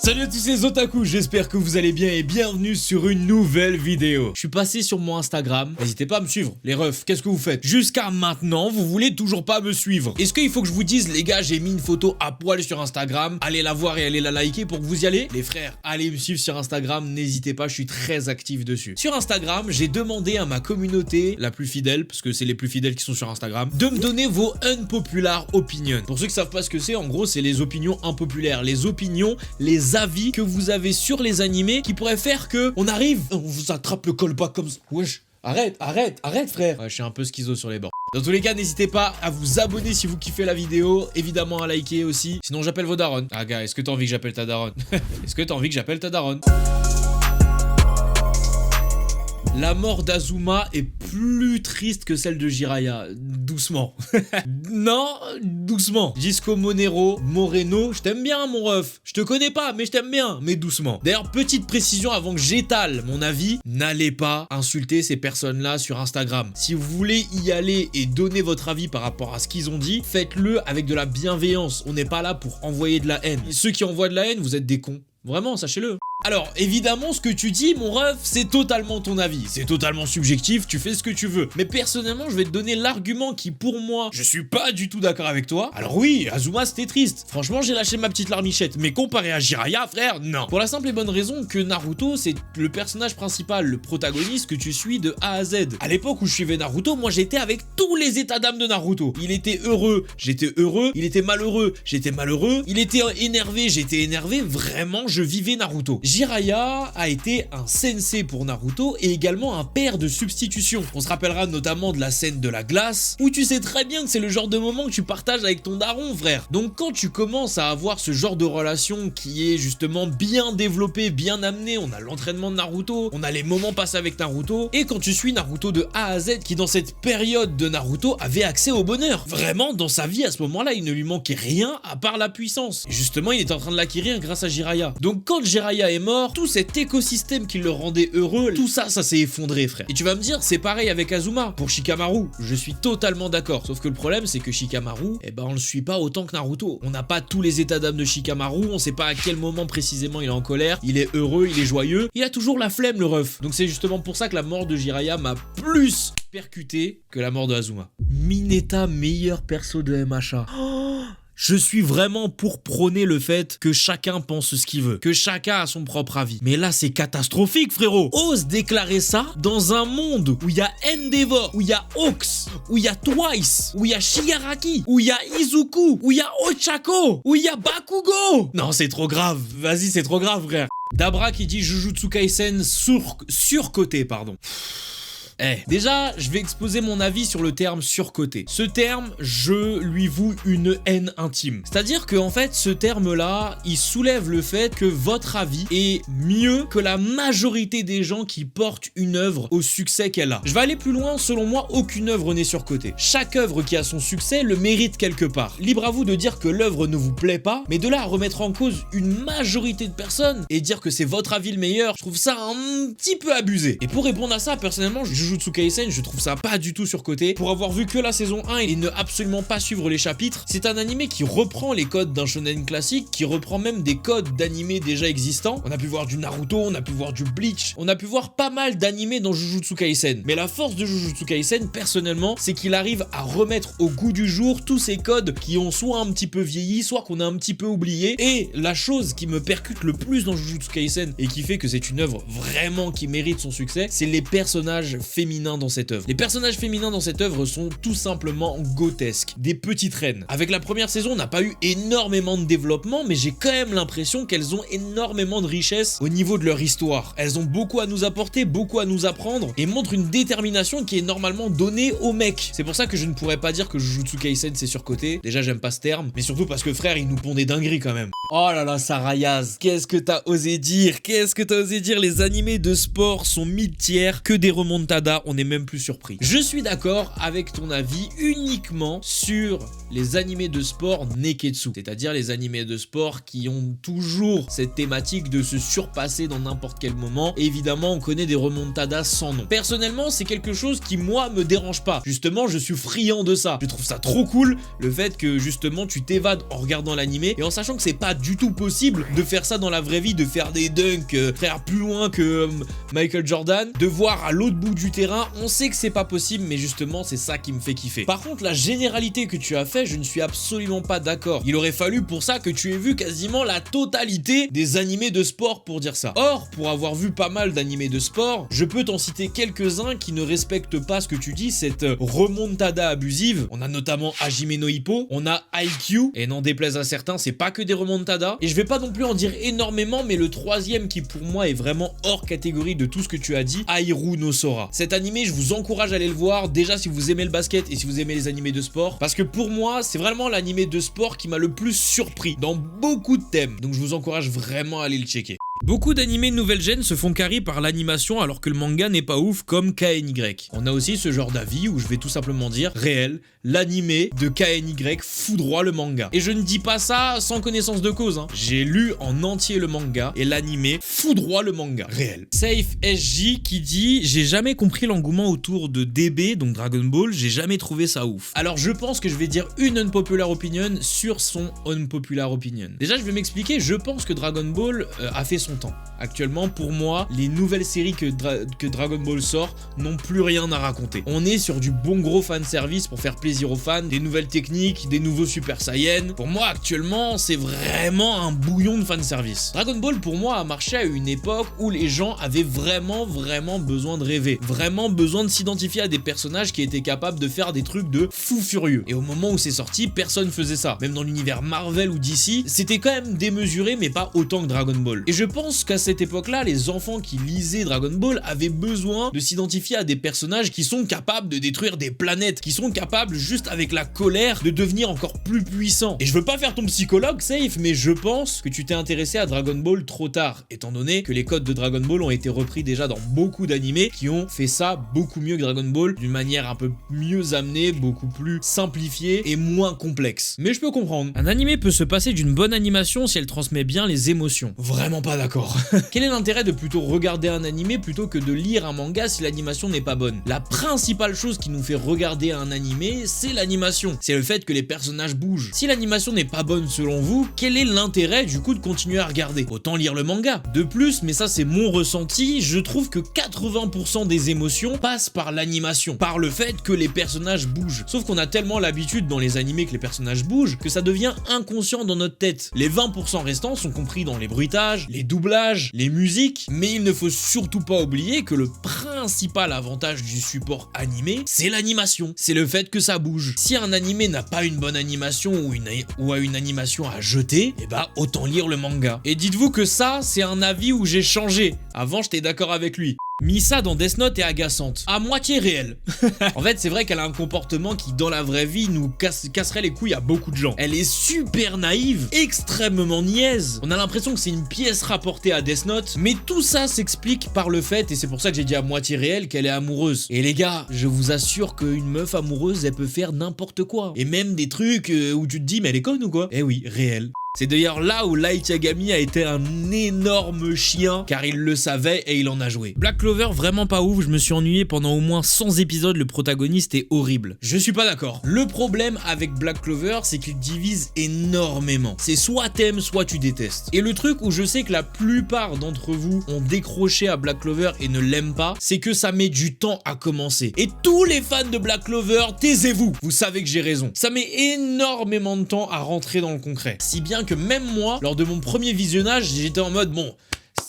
Salut à tous les otaku, j'espère que vous allez bien et bienvenue sur une nouvelle vidéo. Je suis passé sur mon Instagram, n'hésitez pas à me suivre. Les refs, qu'est-ce que vous faites? Jusqu'à maintenant, vous voulez toujours pas me suivre. Est-ce qu'il faut que je vous dise, les gars, j'ai mis une photo à poil sur Instagram, allez la voir et allez la liker pour que vous y allez? Les frères, allez me suivre sur Instagram, n'hésitez pas, je suis très actif dessus. Sur Instagram, j'ai demandé à ma communauté la plus fidèle, parce que c'est les plus fidèles qui sont sur Instagram, de me donner vos unpopular opinions. Pour ceux qui savent pas ce que c'est, en gros, c'est les opinions impopulaires, les opinions, les avis que vous avez sur les animés qui pourraient faire que on arrive, on vous attrape le callback comme ça. Wesh, arrête frère. Ouais, je suis un peu schizo sur les bords. Dans tous les cas, n'hésitez pas à vous abonner si vous kiffez la vidéo, évidemment à liker aussi. Sinon, j'appelle vos darons. Ah gars, est-ce que t'as envie que j'appelle ta daronne? Est-ce que t'as envie que j'appelle ta daronne? La mort d'Azuma est plus triste que celle de Jiraiya. Doucement. Non, doucement. Gisco Moreno, je t'aime bien mon ref. Je te connais pas, mais je t'aime bien, mais doucement. D'ailleurs, petite précision avant que j'étale mon avis, n'allez pas insulter ces personnes-là sur Instagram. Si vous voulez y aller et donner votre avis par rapport à ce qu'ils ont dit, faites-le avec de la bienveillance. On n'est pas là pour envoyer de la haine. Et ceux qui envoient de la haine, vous êtes des cons. Vraiment, sachez-le. Alors, évidemment, ce que tu dis, mon ref, c'est totalement ton avis. C'est totalement subjectif, tu fais ce que tu veux. Mais personnellement, je vais te donner l'argument qui, pour moi, je suis pas du tout d'accord avec toi. Alors oui, Azuma, c'était triste. Franchement, j'ai lâché ma petite larmichette. Mais comparé à Jiraiya, frère, non. Pour la simple et bonne raison que Naruto, c'est le personnage principal, le protagoniste que tu suis de A à Z. À l'époque où je suivais Naruto, moi, j'étais avec tous les états d'âme de Naruto. Il était heureux, j'étais heureux. Il était malheureux, j'étais malheureux. Il était énervé, j'étais énervé. Vraiment, je vivais Naruto. Jiraiya a été un sensei pour Naruto et également un père de substitution. On se rappellera notamment de la scène de la glace, où tu sais très bien que c'est le genre de moment que tu partages avec ton daron, frère. Donc quand tu commences à avoir ce genre de relation qui est justement bien développé, bien amené, on a l'entraînement de Naruto, on a les moments passés avec Naruto, et quand tu suis Naruto de A à Z, qui dans cette période de Naruto avait accès au bonheur. Vraiment, dans sa vie, à ce moment-là, il ne lui manquait rien à part la puissance. Et justement, il était en train de l'acquérir grâce à Jiraiya. Donc quand Jiraiya est mort, tout cet écosystème qui le rendait heureux, tout ça, ça s'est effondré, frère. Et tu vas me dire, c'est pareil avec Azuma, pour Shikamaru. Je suis totalement d'accord. Sauf que le problème, c'est que Shikamaru, eh ben, on le suit pas autant que Naruto. On n'a pas tous les états d'âme de Shikamaru, on sait pas à quel moment précisément il est en colère, il est heureux, il est joyeux, il a toujours la flemme, le ref. Donc c'est justement pour ça que la mort de Jiraiya m'a plus percuté que la mort de Azuma. Mineta, meilleur perso de MHA. Je suis vraiment pour prôner le fait que chacun pense ce qu'il veut, que chacun a son propre avis. Mais là, c'est catastrophique, frérot. Ose déclarer ça dans un monde où il y a Endeavor, où il y a Hawks, où il y a Twice, où il y a Shigaraki, où il y a Izuku, où il y a Ochako, où il y a Bakugo. Non, c'est trop grave. Vas-y, c'est trop grave, frère. Dabra qui dit Jujutsu Kaisen surcoté, pardon. Déjà, je vais exposer mon avis sur le terme surcoté. Ce terme, je lui voue une haine intime. C'est-à-dire que en fait, ce terme-là, il soulève le fait que votre avis est mieux que la majorité des gens qui portent une œuvre au succès qu'elle a. Je vais aller plus loin, selon moi, aucune œuvre n'est surcotée. Chaque œuvre qui a son succès le mérite quelque part. Libre à vous de dire que l'œuvre ne vous plaît pas, mais de là à remettre en cause une majorité de personnes et dire que c'est votre avis le meilleur, je trouve ça un petit peu abusé. Et pour répondre à ça, personnellement, Jujutsu Kaisen, je trouve ça pas du tout surcoté. Pour avoir vu que la saison 1 et ne absolument pas suivre les chapitres, c'est un animé qui reprend les codes d'un shonen classique, qui reprend même des codes d'animés déjà existants. On a pu voir du Naruto, on a pu voir du Bleach, on a pu voir pas mal d'animés dans Jujutsu Kaisen. Mais la force de Jujutsu Kaisen, personnellement, c'est qu'il arrive à remettre au goût du jour tous ces codes qui ont soit un petit peu vieilli, soit qu'on a un petit peu oublié. Et la chose qui me percute le plus dans Jujutsu Kaisen et qui fait que c'est une œuvre vraiment qui mérite son succès, c'est les personnages féminins dans cette œuvre. Les personnages féminins dans cette œuvre sont tout simplement grotesques, des petites reines. Avec la première saison, on n'a pas eu énormément de développement, mais j'ai quand même l'impression qu'elles ont énormément de richesse au niveau de leur histoire. Elles ont beaucoup à nous apporter, beaucoup à nous apprendre, et montrent une détermination qui est normalement donnée aux mecs. C'est pour ça que je ne pourrais pas dire que Jujutsu Kaisen c'est surcoté. Déjà, j'aime pas ce terme, mais surtout parce que frère, ils nous pondent des dingueries quand même. Oh là là, Sarayaz, qu'est-ce que t'as osé dire? Qu'est-ce que t'as osé dire? Les animés de sport sont mid-tiers, que des remontadas. remontada, on n'est même plus surpris. Je suis d'accord avec ton avis uniquement sur les animés de sport Neketsu, c'est-à-dire les animés de sport qui ont toujours cette thématique de se surpasser dans n'importe quel moment. Et évidemment, on connaît des remontadas sans nom. Personnellement, c'est quelque chose qui, moi, me dérange pas. Justement, je suis friand de ça. Je trouve ça trop cool, le fait que, justement, tu t'évades en regardant l'animé et en sachant que c'est pas du tout possible de faire ça dans la vraie vie, de faire des dunks, frère, plus loin que Michael Jordan, de voir à l'autre bout du terrain. On sait que c'est pas possible, mais justement, c'est ça qui me fait kiffer. Par contre, la généralité que tu as fait, je ne suis absolument pas d'accord. Il aurait fallu pour ça que tu aies vu quasiment la totalité des animés de sport pour dire ça. Or, pour avoir vu pas mal d'animés de sport, je peux t'en citer quelques-uns qui ne respectent pas ce que tu dis, cette remontada abusive. On a notamment Hajime no Ippo, on a IQ, et n'en déplaise à certains, c'est pas que des remontadas. Et je vais pas non plus en dire énormément, mais le troisième qui pour moi est vraiment hors catégorie de tout ce que tu as dit, Airu no Sora. Cet animé, je vous encourage à aller le voir, déjà si vous aimez le basket et si vous aimez les animés de sport, parce que pour moi, c'est vraiment l'animé de sport qui m'a le plus surpris dans beaucoup de thèmes. Donc je vous encourage vraiment à aller le checker. Beaucoup d'animés nouvelle gen se font carry par l'animation alors que le manga n'est pas ouf comme KNY. On a aussi ce genre d'avis où je vais tout simplement dire réel, l'animé de KNY foudroie le manga. Et je ne dis pas ça sans connaissance de cause, hein. J'ai lu en entier le manga et l'animé foudroie le manga. Réel. Safe SJ qui dit « J'ai jamais compris l'engouement autour de DB, donc Dragon Ball, j'ai jamais trouvé ça ouf. » Alors je pense que je vais dire une unpopular opinion sur son unpopular opinion. Déjà je vais m'expliquer, je pense que Dragon Ball a fait son temps. Actuellement, pour moi, les nouvelles séries que Dragon Ball sort n'ont plus rien à raconter. On est sur du bon gros fanservice pour faire plaisir aux fans, des nouvelles techniques, des nouveaux Super Saiyan. Pour moi, actuellement, c'est vraiment un bouillon de fanservice. Dragon Ball, pour moi, a marché à une époque où les gens avaient vraiment besoin de rêver. Vraiment besoin de s'identifier à des personnages qui étaient capables de faire des trucs de fou furieux. Et au moment où c'est sorti, personne faisait ça. Même dans l'univers Marvel ou DC, c'était quand même démesuré, mais pas autant que Dragon Ball. Et je pense qu'à cette époque-là, les enfants qui lisaient Dragon Ball avaient besoin de s'identifier à des personnages qui sont capables de détruire des planètes, qui sont capables, juste avec la colère, de devenir encore plus puissants. Et je veux pas faire ton psychologue, Safe, mais je pense que tu t'es intéressé à Dragon Ball trop tard, étant donné que les codes de Dragon Ball ont été repris déjà dans beaucoup d'animés qui ont fait ça beaucoup mieux que Dragon Ball, d'une manière un peu mieux amenée, beaucoup plus simplifiée et moins complexe. Mais je peux comprendre. Un animé peut se passer d'une bonne animation si elle transmet bien les émotions. Vraiment pas d'accord. Quel est l'intérêt de plutôt regarder un animé plutôt que de lire un manga si l'animation n'est pas bonne? La principale chose qui nous fait regarder un animé, c'est l'animation. C'est le fait que les personnages bougent. Si l'animation n'est pas bonne selon vous, quel est l'intérêt du coup de continuer à regarder? Autant lire le manga. De plus, mais ça c'est mon ressenti, je trouve que 80% des émotions passent par l'animation, par le fait que les personnages bougent. Sauf qu'on a tellement l'habitude dans les animés que les personnages bougent que ça devient inconscient dans notre tête. Les 20% restants sont compris dans les bruitages, les doublages, les musiques, mais il ne faut surtout pas oublier que le principal avantage du support animé, c'est l'animation. C'est le fait que ça bouge. Si un animé n'a pas une bonne animation ou a une animation à jeter, eh bah autant lire le manga. Et dites-vous que ça, c'est un avis où j'ai changé. Avant, j'étais d'accord avec lui. Misa dans Death Note est agaçante, à moitié réelle. En fait, c'est vrai qu'elle a un comportement qui, dans la vraie vie, nous casserait les couilles à beaucoup de gens. Elle est super naïve, extrêmement niaise. On a l'impression que c'est une pièce rapportée à Death Note, mais tout ça s'explique par le fait, et c'est pour ça que j'ai dit à moitié réelle, qu'elle est amoureuse. Et les gars, je vous assure qu'une meuf amoureuse, elle peut faire n'importe quoi. Et même des trucs où tu te dis, mais elle est conne ou quoi? Eh oui, réelle. C'est d'ailleurs là où Light Yagami a été un énorme chien, car il le savait et il en a joué. Black Clover, vraiment pas ouf, je me suis ennuyé pendant au moins 100 épisodes, le protagoniste est horrible. Je suis pas d'accord. Le problème avec Black Clover, c'est qu'il divise énormément. C'est soit t'aimes, soit tu détestes. Et le truc où je sais que la plupart d'entre vous ont décroché à Black Clover et ne l'aiment pas, c'est que ça met du temps à commencer. Et tous les fans de Black Clover, taisez-vous. Vous savez que j'ai raison. Ça met énormément de temps à rentrer dans le concret. Si bien que même moi, lors de mon premier visionnage, j'étais en mode bon,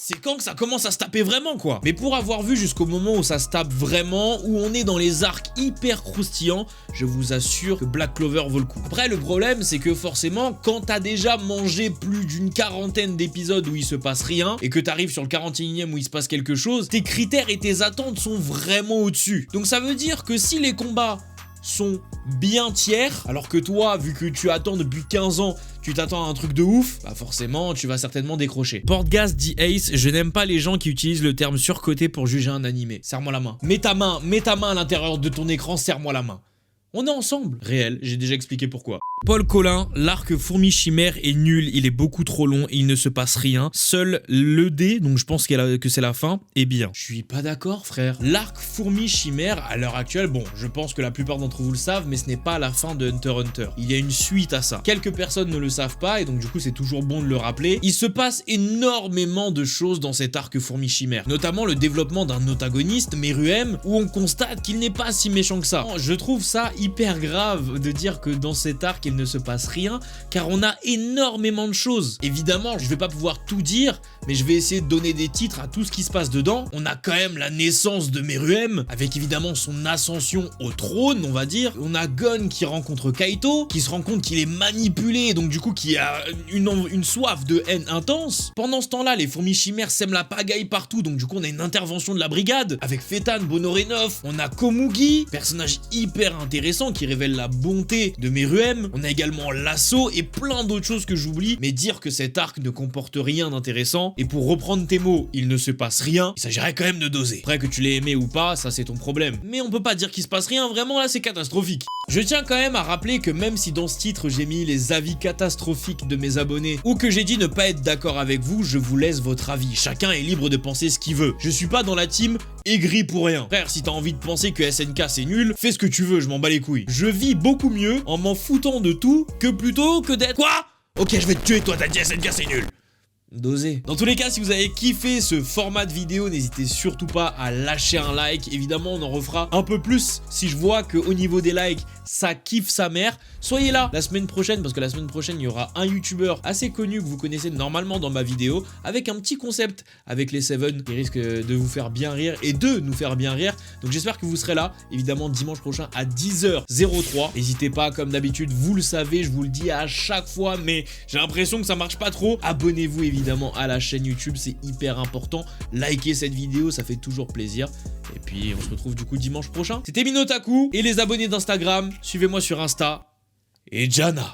c'est quand que ça commence à se taper vraiment quoi. Mais pour avoir vu jusqu'au moment où ça se tape vraiment, où on est dans les arcs hyper croustillants, je vous assure que Black Clover vaut le coup. Après le problème c'est que forcément quand t'as déjà mangé plus d'une quarantaine d'épisodes où il se passe rien et que t'arrives sur le 41e où il se passe quelque chose, tes critères et tes attentes sont vraiment au-dessus. Donc ça veut dire que si les combats sont bien tiers, alors que toi, vu que tu attends depuis 15 ans, tu t'attends à un truc de ouf, bah forcément tu vas certainement décrocher. Portgas dit Ace, je n'aime pas les gens qui utilisent le terme surcoté pour juger un animé. Serre-moi la main. Mets ta main à l'intérieur de ton écran, serre-moi la main. On est ensemble. Réel, j'ai déjà expliqué pourquoi. Paul Collin, l'arc fourmi chimère est nul, il est beaucoup trop long et il ne se passe rien. Seul le dé, donc je pense que c'est la fin, est bien. Je suis pas d'accord frère. L'arc fourmi chimère, à l'heure actuelle, bon, je pense que la plupart d'entre vous le savent, mais ce n'est pas la fin de Hunter x Hunter. Il y a une suite à ça. Quelques personnes ne le savent pas et donc du coup c'est toujours bon de le rappeler. Il se passe énormément de choses dans cet arc fourmi chimère, notamment le développement d'un antagoniste, Meruem, où on constate qu'il n'est pas si méchant que ça. Je trouve ça hyper grave de dire que dans cet arc il ne se passe rien, car on a énormément de choses. Évidemment, je vais pas pouvoir tout dire, mais je vais essayer de donner des titres à tout ce qui se passe dedans. On a quand même la naissance de Meruem, avec évidemment son ascension au trône, on va dire. On a Gon qui rencontre Kaito, qui se rend compte qu'il est manipulé, donc du coup qui a une soif de haine intense. Pendant ce temps-là, les fourmis chimères sèment la pagaille partout, donc du coup on a une intervention de la brigade, avec Fetan Bonorenov. On a Komugi, personnage hyper intéressant qui révèle la bonté de Meruem. On a également l'assaut et plein d'autres choses que j'oublie, mais dire que cet arc ne comporte rien d'intéressant, et pour reprendre tes mots, il ne se passe rien, il s'agirait quand même de doser. Après que tu l'aies aimé ou pas, ça c'est ton problème. Mais on peut pas dire qu'il se passe rien, vraiment là c'est catastrophique. Je tiens quand même à rappeler que même si dans ce titre j'ai mis les avis catastrophiques de mes abonnés, ou que j'ai dit ne pas être d'accord avec vous, je vous laisse votre avis. Chacun est libre de penser ce qu'il veut. Je suis pas dans la team aigri pour rien. Frère, si t'as envie de penser que SNK c'est nul, fais ce que tu veux, je m'en bats les couilles. Je vis beaucoup mieux en m'en foutant de tout que plutôt que d'être... Quoi? Ok, je vais te tuer, toi t'as dit SNK c'est nul. Doser. Dans tous les cas, si vous avez kiffé ce format de vidéo, n'hésitez surtout pas à lâcher un like. Évidemment, on en refera un peu plus si je vois qu'au niveau des likes, ça kiffe sa mère. Soyez là la semaine prochaine, parce que la semaine prochaine, il y aura un youtubeur assez connu que vous connaissez normalement dans ma vidéo, avec un petit concept avec les Seven qui risque de vous faire bien rire et de nous faire bien rire. Donc j'espère que vous serez là, évidemment dimanche prochain à 10h03. N'hésitez pas, comme d'habitude, vous le savez, je vous le dis à chaque fois, mais j'ai l'impression que ça marche pas trop. Abonnez-vous évidemment à la chaîne YouTube, c'est hyper important. Likez cette vidéo, ça fait toujours plaisir. Et puis on se retrouve du coup dimanche prochain. C'était Minotaku et les abonnés d'Instagram, suivez-moi sur Insta et Jana.